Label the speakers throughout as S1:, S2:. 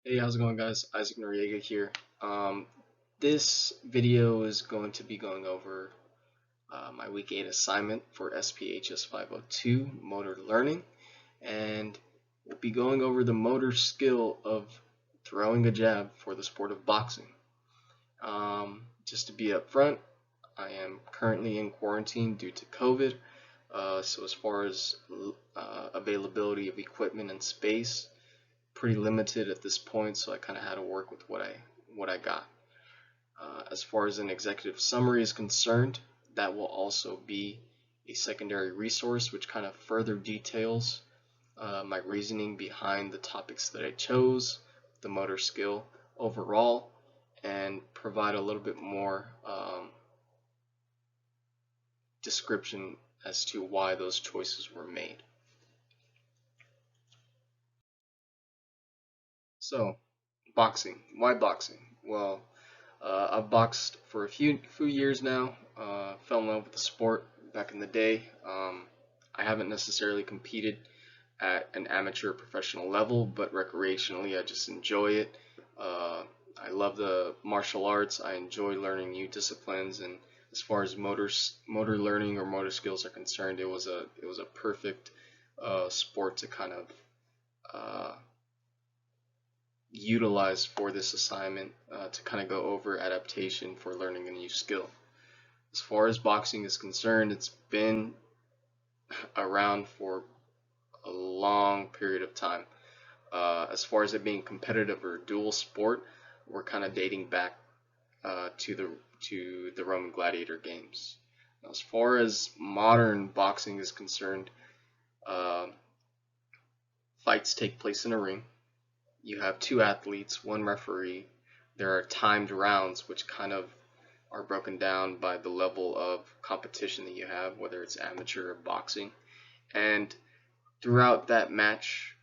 S1: Hey, how's it going, guys? Isaac Noriega here. This video is going to be going over my Week 8 assignment for SPHS 502, Motor Learning, and we'll be going over the motor skill of throwing a jab for the sport of boxing. Just to be upfront, I am currently in quarantine due to COVID, so as far as availability of equipment and space, pretty limited at this point, so I kind of had to work with what I got. As far as an executive summary is concerned, that will also be a secondary resource which kind of further details my reasoning behind the topics that I chose, the motor skill overall, and provide a little bit more description as to why those choices were made. So, boxing. Why boxing? Well, I've boxed for a few years now. Fell in love with the sport back in the day. I haven't necessarily competed at an amateur professional level, but recreationally, I just enjoy it. I love the martial arts. I enjoy learning new disciplines, and as far as motor learning or motor skills are concerned, it was a perfect sport to kind of utilize for this assignment to kind of go over adaptation for learning a new skill. As far as boxing is concerned, it's been around for a long period of time. As far as it being competitive or dual sport, we're kind of dating back to the Roman gladiator games. Now, as far as modern boxing is concerned, fights take place in a ring. You have two athletes, one referee. There are timed rounds, which kind of are broken down by the level of competition that you have, whether it's amateur or boxing. And throughout that match,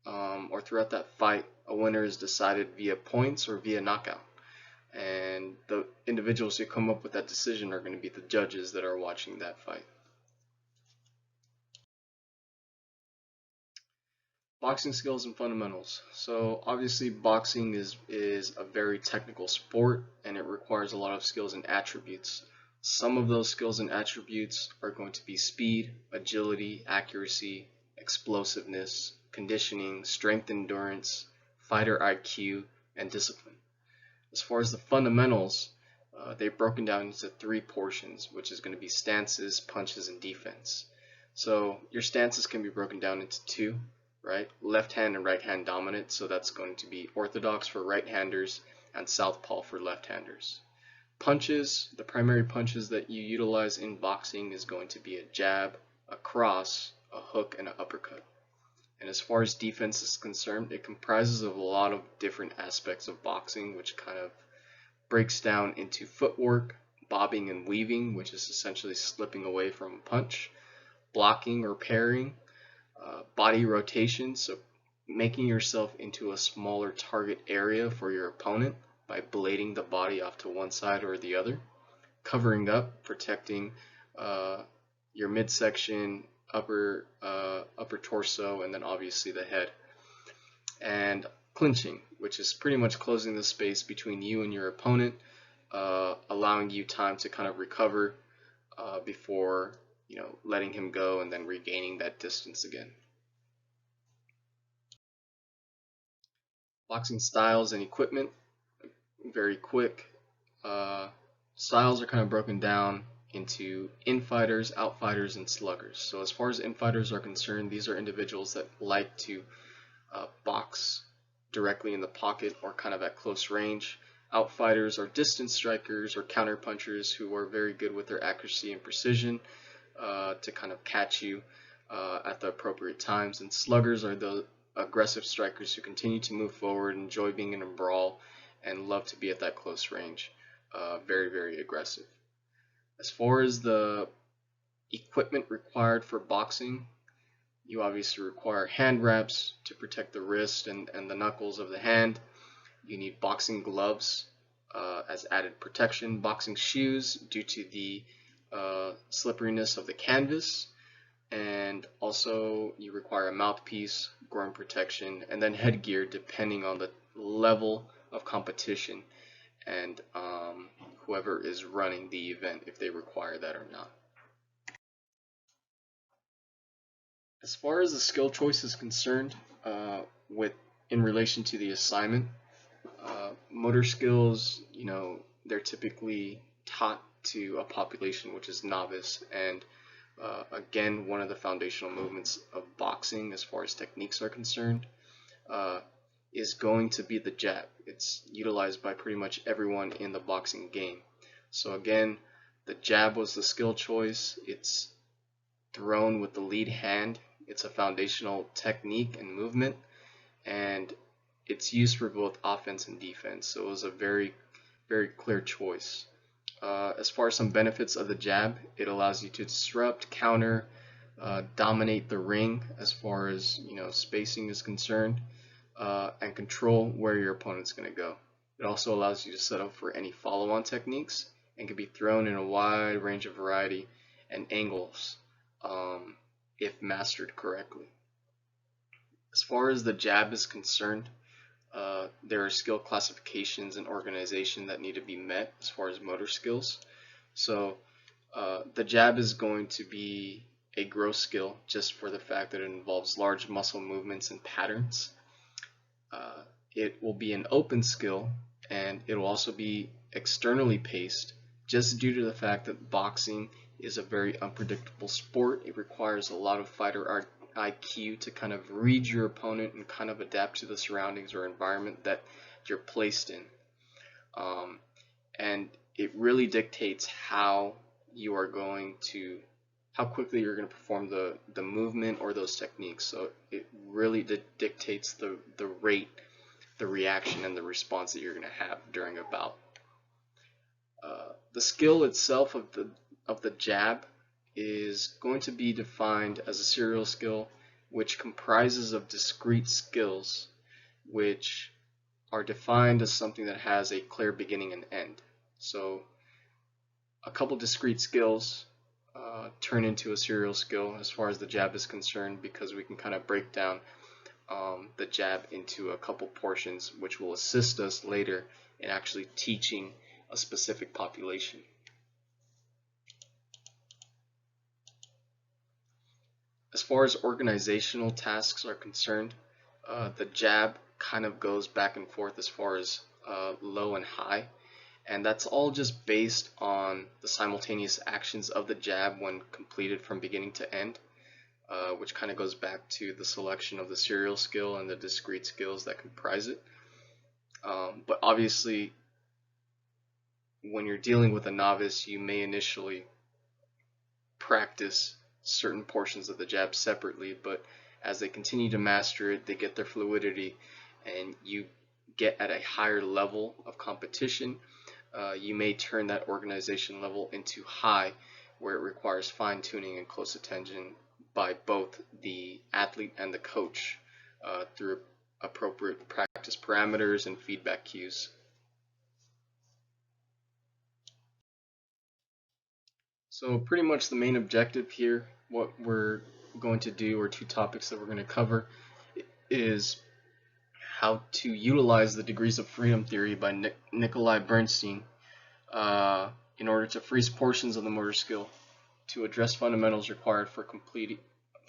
S1: or throughout that fight, a winner is decided via points or via knockout. And the individuals who come up with that decision are going to be the judges that are watching that fight. Boxing skills and fundamentals. So obviously boxing is a very technical sport, and it requires a lot of skills and attributes. Some of those skills and attributes are going to be speed, agility, accuracy, explosiveness, conditioning, strength, endurance, fighter IQ, and discipline. As far as the fundamentals, they've broken down into three portions, which is going to be stances, punches, and defense. So your stances can be broken down into two, right? Left hand and right hand dominant, so that's going to be orthodox for right-handers and southpaw for left-handers. Punches, the primary punches that you utilize in boxing is going to be a jab, a cross, a hook, and an uppercut. And as far as defense is concerned, it comprises of a lot of different aspects of boxing, which kind of breaks down into footwork, bobbing and weaving, which is essentially slipping away from a punch, blocking or parrying, body rotation, so making yourself into a smaller target area for your opponent by blading the body off to one side or the other, covering up, protecting your midsection, upper torso, and then obviously the head, and clinching, which is pretty much closing the space between you and your opponent, allowing you time to kind of recover before letting him go and then regaining that distance again. Boxing styles and equipment, very quick. Styles are kind of broken down into infighters, outfighters, and sluggers. So as far as infighters are concerned, these are individuals that like to box directly in the pocket or kind of at close range. Outfighters are distance strikers or counterpunchers who are very good with their accuracy and precision to kind of catch you at the appropriate times. And sluggers are the aggressive strikers who continue to move forward, enjoy being in a brawl, and love to be at that close range. Very, very aggressive. As far as the equipment required for boxing, you obviously require hand wraps to protect the wrist and the knuckles of the hand. You need boxing gloves as added protection, boxing shoes due to the slipperiness of the canvas, and also you require a mouthpiece, groin protection, and then headgear depending on level of competition and whoever is running the event, if they require that or not. As far as the skill choice is concerned, with in relation to the assignment, motor skills, they're typically taught to a population which is novice, and again, one of the foundational movements of boxing, as far as techniques are concerned, is going to be the jab. It's utilized by pretty much everyone in the boxing game. So again, the jab was the skill choice. It's thrown with the lead hand. It's a foundational technique and movement, and it's used for both offense and defense. So it was a very, very clear choice. As far as some benefits of the jab, it allows you to disrupt, counter, dominate the ring as far as spacing is concerned, and control where your opponent's going to go. It also allows you to set up for any follow-on techniques and can be thrown in a wide range of variety and angles if mastered correctly. As far as the jab is concerned, there are skill classifications and organization that need to be met as far as motor skills. So the jab is going to be a gross skill just for the fact that it involves large muscle movements and patterns. It will be an open skill, and it will also be externally paced just due to the fact that boxing is a very unpredictable sport. It requires a lot of fighter IQ to kind of read your opponent and kind of adapt to the surroundings or environment that you're placed in. And it really dictates how quickly you're going to perform the movement or those techniques. So it really dictates the rate, the reaction, and the response that you're going to have during a bout. The skill itself of the jab is going to be defined as a serial skill, which comprises of discrete skills, which are defined as something that has a clear beginning and end. So a couple discrete skills turn into a serial skill as far as the jab is concerned, because we can kind of break down the jab into a couple portions, which will assist us later in actually teaching a specific population. As far as organizational tasks are concerned, the jab kind of goes back and forth as far as low and high, and that's all just based on the simultaneous actions of the jab when completed from beginning to end, which kind of goes back to the selection of the serial skill and the discrete skills that comprise it. But obviously, when you're dealing with a novice, you may initially practice certain portions of the jab separately, but as they continue to master it, they get their fluidity, and you get at a higher level of competition. You may turn that organization level into high, where it requires fine-tuning and close attention by both the athlete and the coach through appropriate practice parameters and feedback cues. So pretty much the main objective here, what we're going to do, or two topics that we're going to cover, is how to utilize the degrees of freedom theory by Nikolai Bernstein in order to freeze portions of the motor skill to address fundamentals required for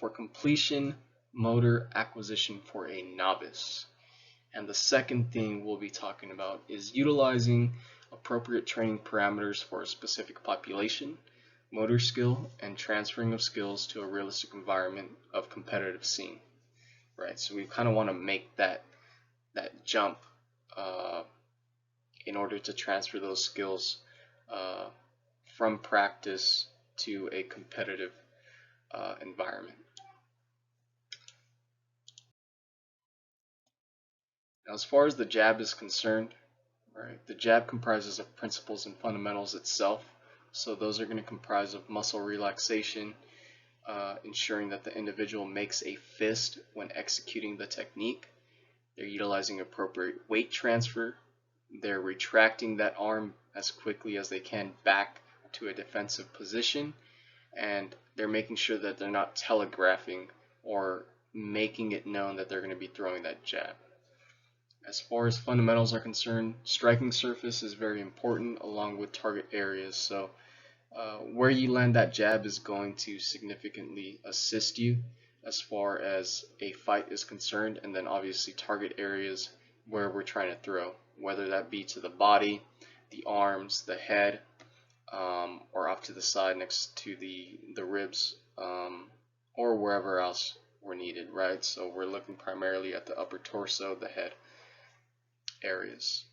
S1: completion motor acquisition for a novice. And the second thing we'll be talking about is utilizing appropriate training parameters for a specific population, motor skill, and transferring of skills to a realistic environment of competitive scene. Right, so we kind of want to make that jump in order to transfer those skills from practice to a competitive environment. Now, as far as the jab is concerned, right, the jab comprises of principles and fundamentals itself. So those are going to comprise of muscle relaxation, ensuring that the individual makes a fist when executing the technique. They're utilizing appropriate weight transfer. They're retracting that arm as quickly as they can back to a defensive position, and they're making sure that they're not telegraphing or making it known that they're going to be throwing that jab. As far as fundamentals are concerned, striking surface is very important along with target areas. So where you land that jab is going to significantly assist you as far as a fight is concerned, and then obviously target areas where we're trying to throw, whether that be to the body, the arms, the head, or off to the side next to the ribs, or wherever else we're needed, right? So we're looking primarily at the upper torso, the head areas.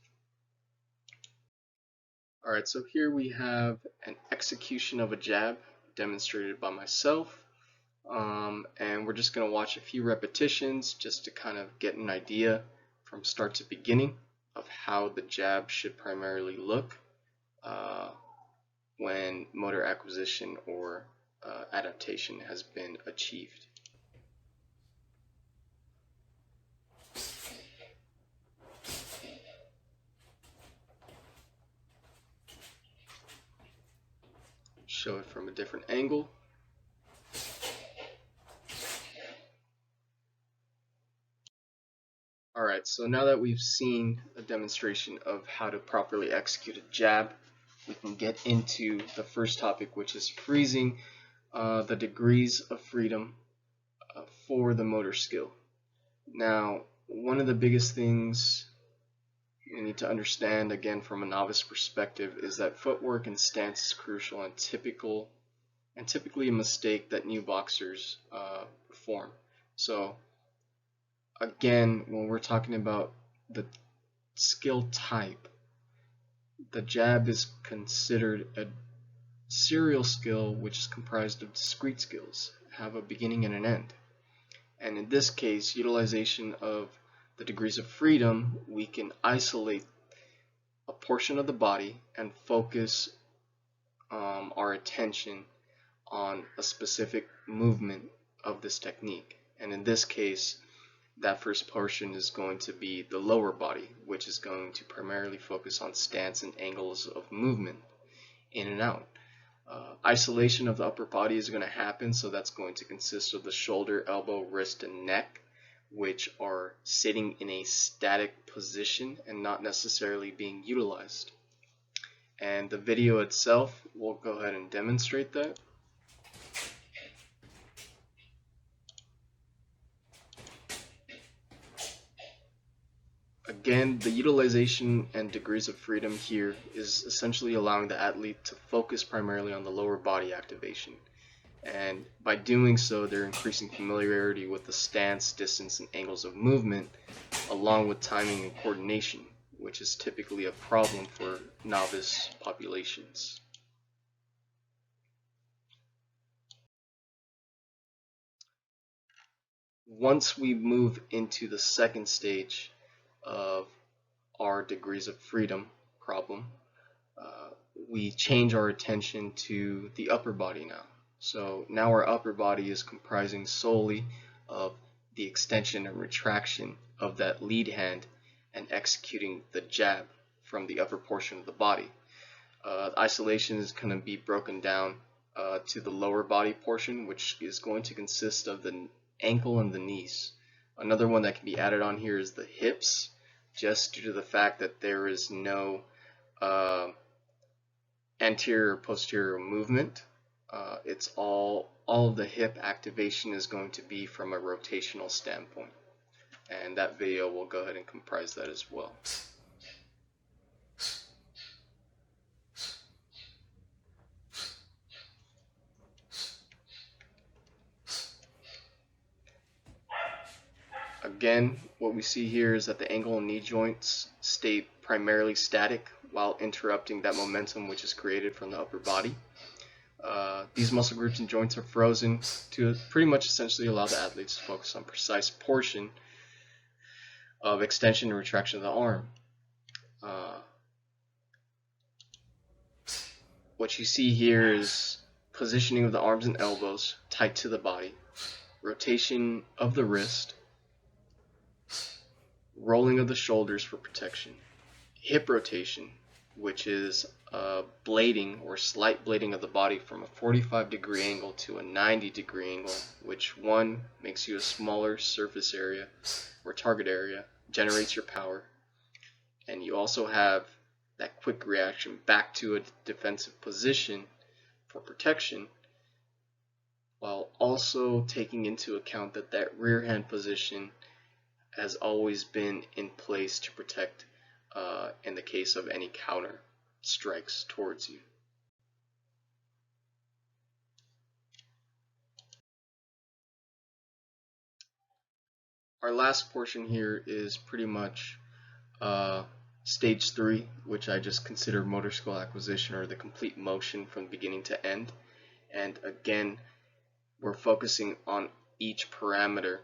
S1: Alright, so here we have an execution of a jab demonstrated by myself, and we're just going to watch a few repetitions just to kind of get an idea from start to beginning of how the jab should primarily look when motor acquisition or adaptation has been achieved. Show it from a different angle. Alright, so now that we've seen a demonstration of how to properly execute a jab, we can get into the first topic, which is freezing the degrees of freedom for the motor skill. Now, one of the biggest things you need to understand, again from a novice perspective, is that footwork and stance is crucial and typically a mistake that new boxers perform. So again, when we're talking about the skill type, the jab is considered a serial skill which is comprised of discrete skills, have a beginning and an end. And in this case, utilization of the degrees of freedom, we can isolate a portion of the body and focus our attention on a specific movement of this technique. And in this case, that first portion is going to be the lower body, which is going to primarily focus on stance and angles of movement in and out. Isolation of the upper body is going to happen, so that's going to consist of the shoulder, elbow, wrist, and neck, which are sitting in a static position and not necessarily being utilized. And the video itself will go ahead and demonstrate that. Again, the utilization and degrees of freedom here is essentially allowing the athlete to focus primarily on the lower body activation. And by doing so, they're increasing familiarity with the stance, distance, and angles of movement, along with timing and coordination, which is typically a problem for novice populations. Once we move into the second stage of our degrees of freedom problem, we change our attention to the upper body now. So now our upper body is comprising solely of the extension and retraction of that lead hand and executing the jab from the upper portion of the body. Isolation is going to be broken down to the lower body portion, which is going to consist of the ankle and the knees. Another one that can be added on here is the hips, just due to the fact that there is no anterior or posterior movement. It's all of the hip activation is going to be from a rotational standpoint, and that video will go ahead and comprise that as well. Again, what we see here is that the ankle and knee joints stay primarily static while interrupting that momentum which is created from the upper body. These muscle groups and joints are frozen to pretty much essentially allow the athletes to focus on precise portion of extension and retraction of the arm. What you see here is positioning of the arms and elbows tight to the body, rotation of the wrist, rolling of the shoulders for protection, hip rotation, which is blading or slight blading of the body from a 45-degree angle to a 90-degree angle, which one makes you a smaller surface area or target area generates your power, and you also have that quick reaction back to a defensive position for protection, while also taking into account that that rear hand position has always been in place to protect in the case of any counter strikes towards you. Our last portion here is pretty much stage 3, which I just consider motor skill acquisition, or the complete motion from beginning to end. And again, we're focusing on each parameter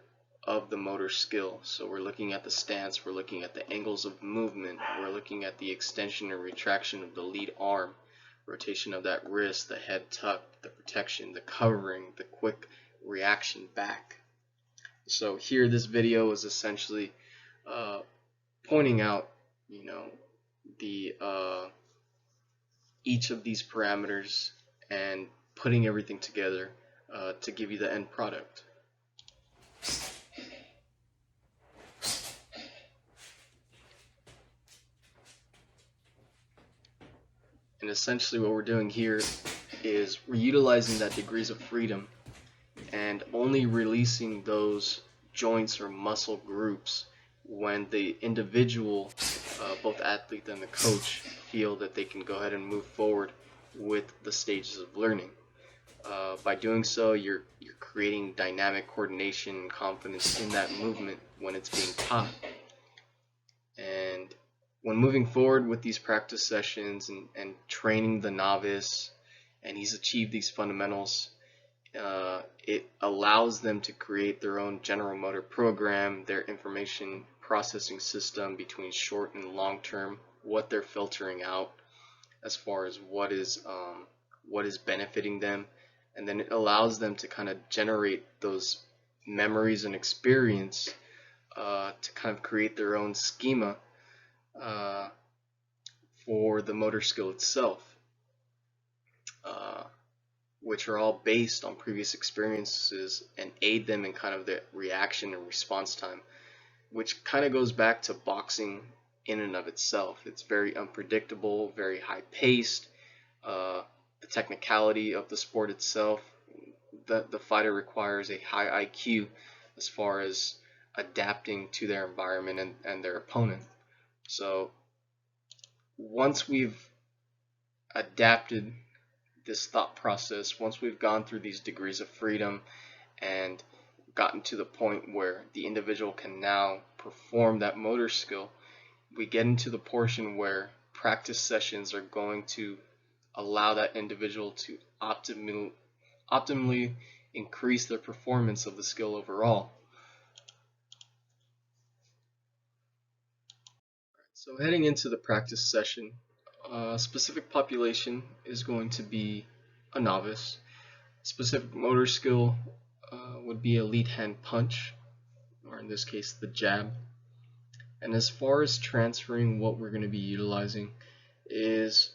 S1: of the motor skill. So we're looking at the stance, we're looking at the angles of movement, we're looking at the extension and retraction of the lead arm, rotation of that wrist, the head tuck, the protection, the covering, the quick reaction back. So here, this video is essentially pointing out, the each of these parameters and putting everything together to give you the end product. And essentially what we're doing here is we're utilizing that degrees of freedom and only releasing those joints or muscle groups when the individual, both athlete and the coach, feel that they can go ahead and move forward with the stages of learning. By doing so, you're creating dynamic coordination and confidence in that movement when it's being taught. And when moving forward with these practice sessions and training the novice, and he's achieved these fundamentals, it allows them to create their own general motor program, their information processing system between short and long term, what they're filtering out as far as what is benefiting them, and then it allows them to kind of generate those memories and experience to kind of create their own schema for the motor skill itself, which are all based on previous experiences and aid them in kind of the reaction and response time, which kind of goes back to boxing in and of itself. It's very unpredictable, very high paced. The technicality of the sport itself, the fighter requires a high IQ as far as adapting to their environment and their opponent. So once we've adapted this thought process, once we've gone through these degrees of freedom and gotten to the point where the individual can now perform that motor skill, we get into the portion where practice sessions are going to allow that individual to optimally increase their performance of the skill overall. So heading into the practice session, a specific population is going to be a novice. Specific motor skill would be a lead hand punch, or in this case the jab. And as far as transferring, what we're going to be utilizing is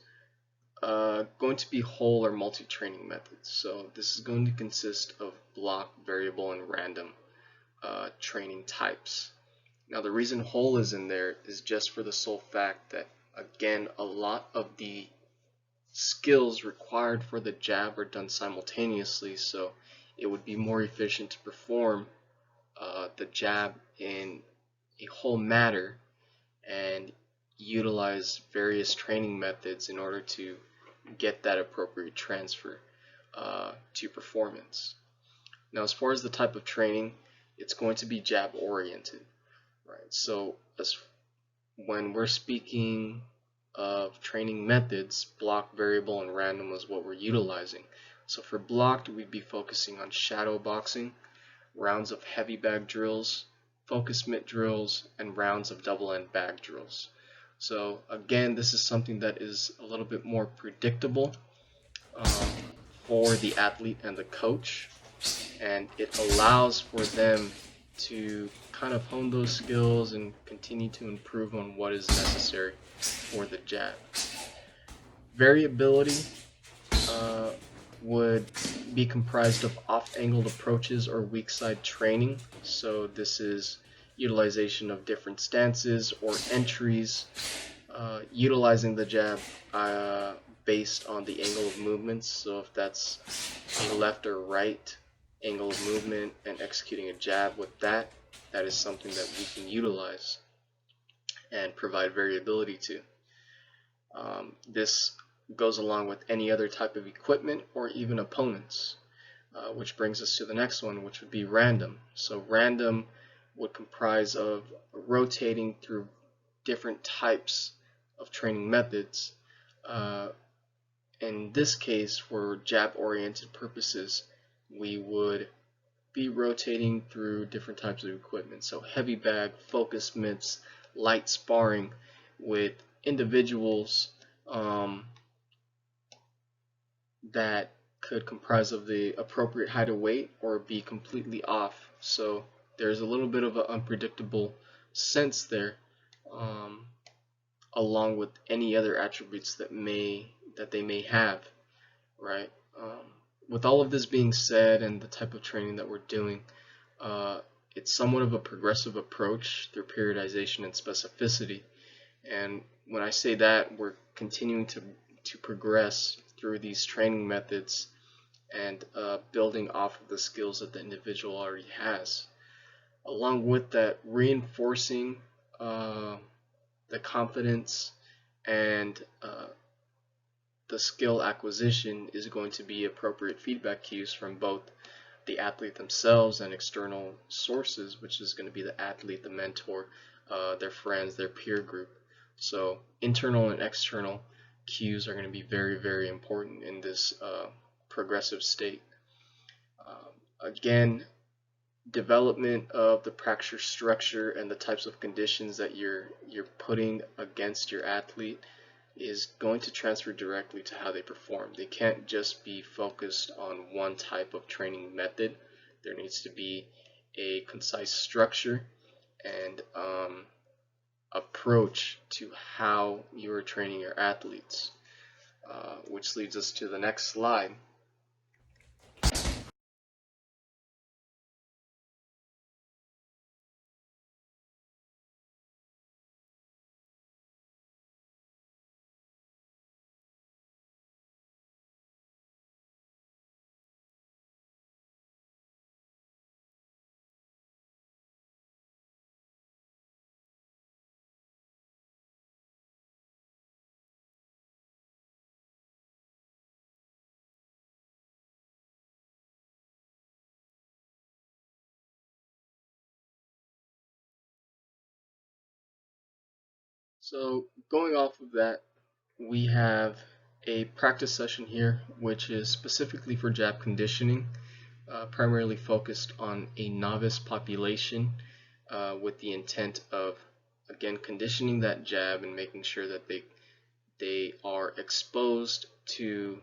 S1: going to be whole or multi-training methods. So this is going to consist of block, variable, and random training types. Now the reason whole is in there is just for the sole fact that, again, a lot of the skills required for the jab are done simultaneously, so it would be more efficient to perform the jab in a whole matter and utilize various training methods in order to get that appropriate transfer to performance. Now, as far as the type of training, it's going to be jab oriented, right? So when we're speaking of training methods, block, variable, and random is what we're utilizing. So for blocked, we'd be focusing on shadow boxing, rounds of heavy bag drills, focus mitt drills, and rounds of double end bag drills. So again, this is something that is a little bit more predictable for the athlete and the coach, and it allows for them to kind of hone those skills and continue to improve on what is necessary for the jab. Variability would be comprised of off-angled approaches or weak side training. So this is utilization of different stances or entries, utilizing the jab based on the angle of movements. So if that's a left or right angle of movement and executing a jab with that, that is something that we can utilize and provide variability to. This goes along with any other type of equipment or even opponents, which brings us to the next one, which would be random. So random would comprise of rotating through different types of training methods. In this case, for jab-oriented purposes, we would be rotating through different types of equipment. So heavy bag, focus mitts, light sparring with individuals that could comprise of the appropriate height or weight or be completely off. So there's a little bit of an unpredictable sense there, along with any other attributes that they may have, right? With all of this being said and the type of training that we're doing, it's somewhat of a progressive approach through periodization and specificity. And when I say that, we're continuing to progress through these training methods and building off of the skills that the individual already has. Along with that, reinforcing the confidence and the skill acquisition is going to be appropriate feedback cues from both the athlete themselves and external sources, which is going to be the athlete, the mentor, their friends, their peer group. So internal and external cues are going to be very, very important in this progressive state. Again, development of the practice structure and the types of conditions that you're putting against your athlete is going to transfer directly to how they perform. They can't just be focused on one type of training method. There needs to be a concise structure and approach to how you are training your athletes, which leads us to the next slide. So going off of that, we have a practice session here, which is specifically for jab conditioning, primarily focused on a novice population, with the intent of, again, conditioning that jab and making sure that they are exposed to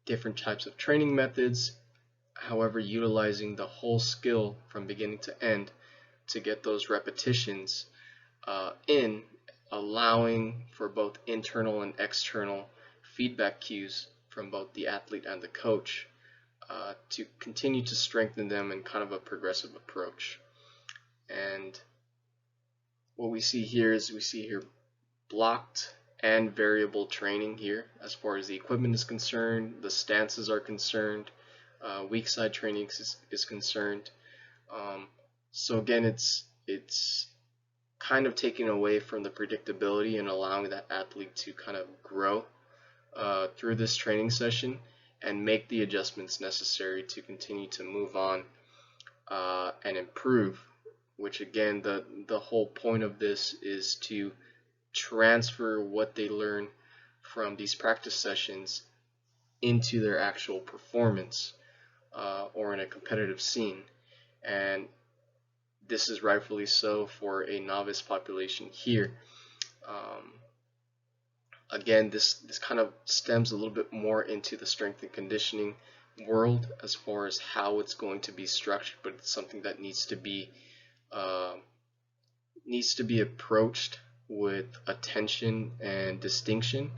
S1: different types of training methods, however, utilizing the whole skill from beginning to end to get those repetitions in, allowing for both internal and external feedback cues from both the athlete and the coach to continue to strengthen them in kind of a progressive approach. And what we see here is blocked and variable training here as far as the equipment is concerned, the stances are concerned, weak side training is concerned. So again, it's kind of taking away from the predictability and allowing that athlete to kind of grow through this training session and make the adjustments necessary to continue to move on and improve, which again, the whole point of this is to transfer what they learn from these practice sessions into their actual performance or in a competitive scene. And this is rightfully so for a novice population here. Again, this kind of stems a little bit more into the strength and conditioning world as far as how it's going to be structured, but it's something that needs to be approached with attention and distinction,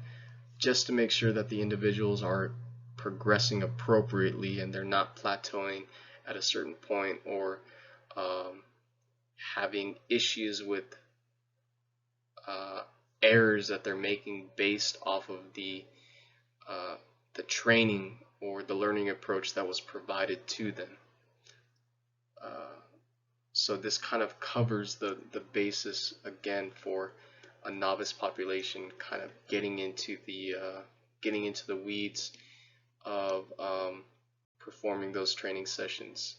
S1: just to make sure that the individuals are progressing appropriately and they're not plateauing at a certain point or having issues with errors that they're making based off of uh, the training or the learning approach that was provided to them. So this kind of covers the basis again for a novice population, kind of getting into the weeds of performing those training sessions.